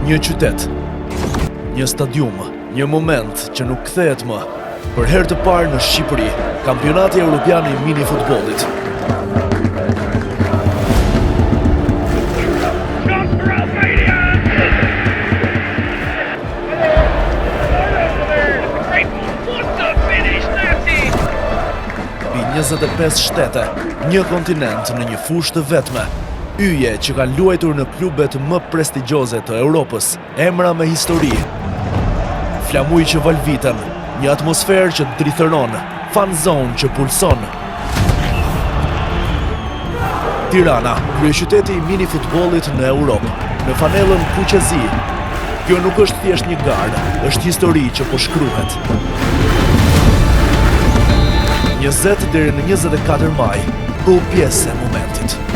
Një qytet, një stadium, një moment që nuk kthehet më. Për herë të parë në Shqipëri, kampionati evropian i mini futbollit. Mbi 25 shtete, një kontinent në një fushë të vetme. Yje që kanë luajtur në klubet më prestigjioze të Europës, emra me histori. Flamuj që valviten, një atmosferë që drithëron, fan zone që pulson. Tirana, kryeqyteti i mini futbollit në Europë, në fanellën Kuqezi. Kjo nuk është thjesht një garë, është histori që po shkruhet. 20 deri në 24 maj, bëu pjesë e momentit.